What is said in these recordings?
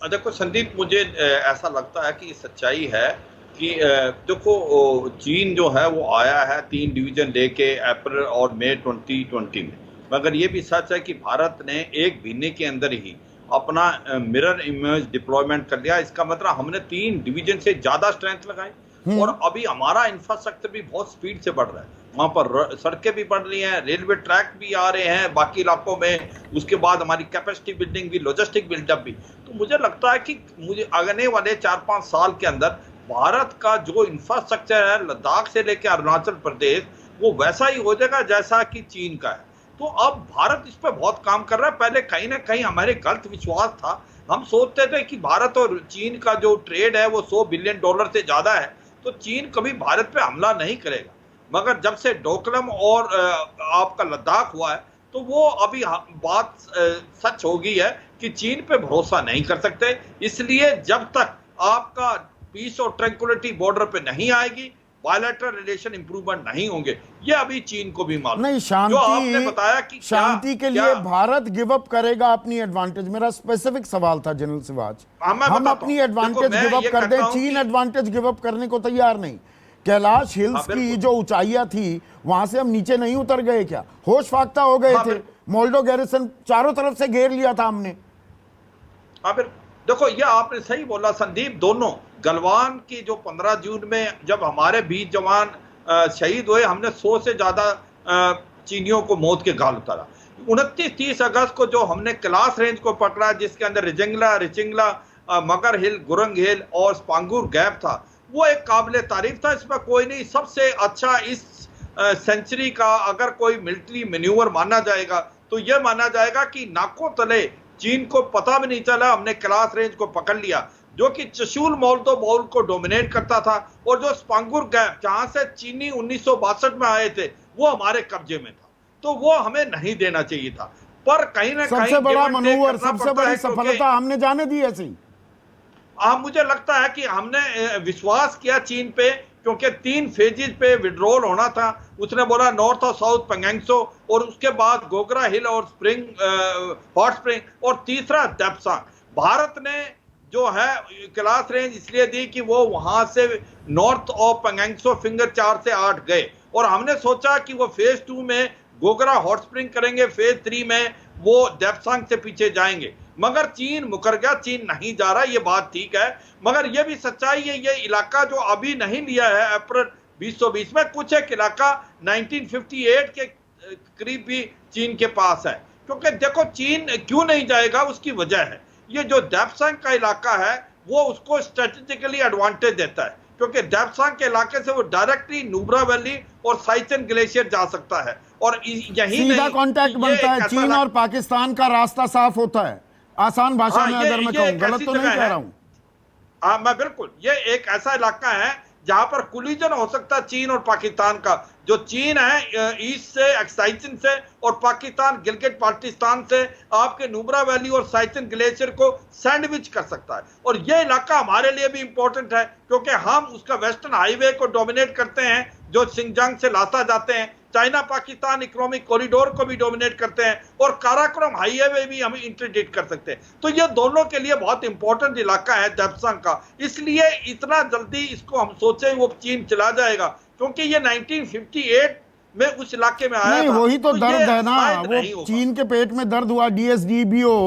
देखो संदीप, मुझे ऐसा लगता है कि सच्चाई है कि देखो, चीन जो है वो आया है 3 डिवीजन लेके अप्रैल और मई 2020 में। मगर ये भी सच है कि भारत ने एक महीने के अंदर ही अपना मिरर इमेज डिप्लॉयमेंट कर लिया। इसका मतलब हमने 3 डिवीजन से ज्यादा स्ट्रेंथ लगाई। हम्म। और अभी हमारा इंफ्रास्ट्रक्चर भी बहुत स्पीड से बढ़ रहा है। वहां पर सड़कें भी बढ़ रही हैं, रेलवे ट्रैक भी आ रहे हैं बाकी इलाकों में। उसके बाद हमारी कैपेसिटी बिल्डिंग भी, लॉजिस्टिक बिल्डअप भी। तो मुझे लगता है कि मुझे आने वाले 4-5 साल के अंदर भारत का जो इंफ्रास्ट्रक्चर है लद्दाख से लेकर अरुणाचल प्रदेश, वो वैसा ही हो जाएगा जैसा कि चीन का है। तो अब भारत इस पर बहुत काम कर रहा है। पहले कहीं ना कहीं हमारे गलत विश्वास था। हम सोचते थे कि भारत और चीन का जो ट्रेड है वो $100 बिलियन से ज्यादा है, तो चीन कभी भारत पे हमला नहीं करेगा। मगर जब से डोकलम और आपका लद्दाख हुआ है, तो वो अभी बात सच हो गई है कि चीन पे भरोसा नहीं कर सकते। इसलिए जब तक आपका पीस और ट्रैंक्विलिटी बॉर्डर पे नहीं आएगी, बायलैटरल रिलेशन इंप्रूवमेंट नहीं होंगे। ये अभी चीन को भी मालूम। नहीं, जो आपने बताया कि शांति के लिए भारत गिव अप करेगा अपनी एडवांटेज। मेरा स्पेसिफिक सवाल था जनरल सिवाच, हम अपनी एडवांटेज गिव अप कर दें, चीन एडवांटेज गिव अप करने को तैयार नहीं। कैलाश हिल्स की जो ऊंचाइयां थी वहां से हम नीचे नहीं उतर गए क्या? होश फाख्ता हो गए थे। मोल्डो गैरिसन चारों तरफ से घेर लिया था हमने। देखो, ये आपने सही बोला संदीप। दोनों गलवान की जो 15 जून में जब हमारे 20 जवान शहीद हुए, हमने 100 से ज्यादा चीनियों को मौत के घाट उतारा। 29-30 अगस्त को जो हमने कैलाश रेंज को पकड़ा, जिसके अंदर रिचिंगला, मगर हिल, गुरंग हिल और स्पांगुर गैप था, वो एक काबिल तारीफ था। इसमें कोई नहीं। सबसे अच्छा इस सेंचुरी का अगर कोई मिलिट्री मैन्यूवर माना जाएगा तो यह माना जाएगा कि नाकों तले चीन को पता भी नहीं चला, हमने कैलाश रेंज को पकड़ लिया, जो कि चशुल मोल्दो बॉल को डोमिनेट करता था। और जो स्पांगुर गैप जहां से चीनी 1962 में आए थे, वो हमारे कब्जे में था। तो वो हमें नहीं देना चाहिए था। पर कहीं ना कहीं सबसे बड़ा मनोवर, सबसे बड़ी सफलता हमने जाने दी ऐसी। मुझे लगता है कि हमने विश्वास किया चीन पे, क्योंकि 3 फेजेस पे विड्रॉल होना था। उसने बोला नॉर्थ और साउथ पेंगेंगसो, और उसके बाद गोगरा हिल और हॉट स्प्रिंग, और तीसरा डेप्सांग। भारत ने जो है कैलाश रेंज इसलिए दी कि वो वहां से नॉर्थ ऑफ पेंगेंगसो फिंगर 4 से 8 गए, और हमने सोचा कि वो फेज 2 में गोगरा हॉट स्प्रिंग करेंगे, फेज 3 में वो डेप्सांग से पीछे जाएंगे। मगर चीन मुकर गया, चीन नहीं जा रहा, ये बात ठीक है। मगर ये भी सच्चाई है, ये इलाका जो अभी नहीं लिया है अप्रैल 2020 में, कुछ एक इलाका 1958 के करीब भी चीन के पास है। क्योंकि देखो, चीन क्यों नहीं जाएगा, उसकी वजह है ये जो डेप्सांग का इलाका है, वो उसको स्ट्रेटेजिकली एडवांटेज देता है। क्योंकि डेप्सांग के इलाके से वो डायरेक्टली नुब्रा वैली और साइचन ग्लेशियर जा सकता है, और यही सीधा कांटेक्ट बनता है। चीन और पाकिस्तान का रास्ता साफ होता है। आसान भाषा में अगर मैं कहूं, गलत तो नहीं कह रहा हूं। मैं बिल्कुल, ये एक ऐसा इलाका है जहां पर कोलिजन हो सकता है चीन और पाकिस्तान का। जो चीन है ईस्ट से एक्साइचन से, और पाकिस्तान गिलगित बाल्टिस्तान से आपके नुब्रा वैली और साइचन ग्लेशियर को सैंडविच कर सकता है। और ये इलाका हमारे लिए भी इंपॉर्टेंट है, क्योंकि हम उसका वेस्टर्न हाईवे को डोमिनेट करते हैं, जो सिंगजांग से लासा जाते हैं। चाइना पाकिस्तान इकोनॉमिक कॉरिडोर को भी डोमिनेट करते हैं, और काराकोरम हाईवे भी हम इंटरडिक्ट कर सकते हैं। तो ये दोनों के लिए बहुत इंपॉर्टेंट इलाका है डेप्सांग का। इसलिए इतना जल्दी इसको हम सोचें वो चीन चला जाएगा, क्योंकि ये 1958 में उस इलाके में आया नहीं, था। वही तो दर्द है ना, वो चीन के पेट में दर्द हुआ। DSDBO,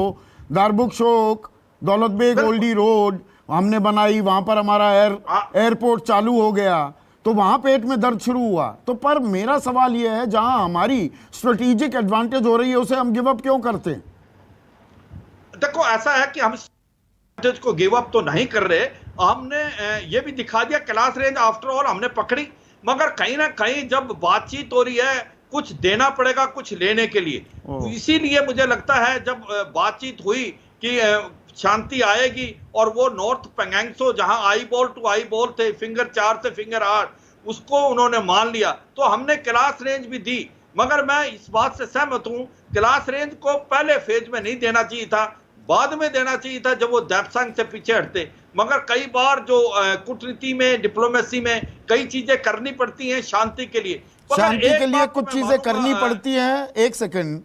दारबुक शोक, दौलत बेग ओल्डी रोड हमने बनाई, वहां पर हमारा एयरपोर्ट चालू हो गया, तो वहां पेट में दर्द शुरू हुआ। तो पर मेरा सवाल यह है, जहां हमारी स्ट्रेटेजिक एडवांटेज हो रही है उसे हम गिव अप क्यों करते हैं? देखो, ऐसा है कि हम एडवांटेज को गिव अप तो नहीं कर रहे। हमने ये भी दिखा दिया, कैलाश रेंज आफ्टर ऑल हमने पकड़ी। मगर कहीं ना कहीं जब बातचीत हो रही है, कुछ देना पड़ेगा कुछ लेने के लिए। इसीलिए मुझे लगता है जब बातचीत हुई कि शांति आएगी, और वो नॉर्थ पेंगेंगसो जहां eyeball to eyeball थे, फिंगर 4 से फिंगर 8, उसको उन्होंने मान लिया, तो हमने कैलाश रेंज भी दी। मगर मैं इस बात से सहमत हूं, कैलाश रेंज को पहले फेज में नहीं देना चाहिए था, बाद में देना चाहिए था जब वो डेप्सांग से पीछे हटते। मगर कई बार जो कूटनीति में, डिप्लोमेसी में कई चीजें करनी पड़ती हैं शांति के लिए। शांति के लिए कुछ चीजें करनी पड़ती हैं। एक सेकंड,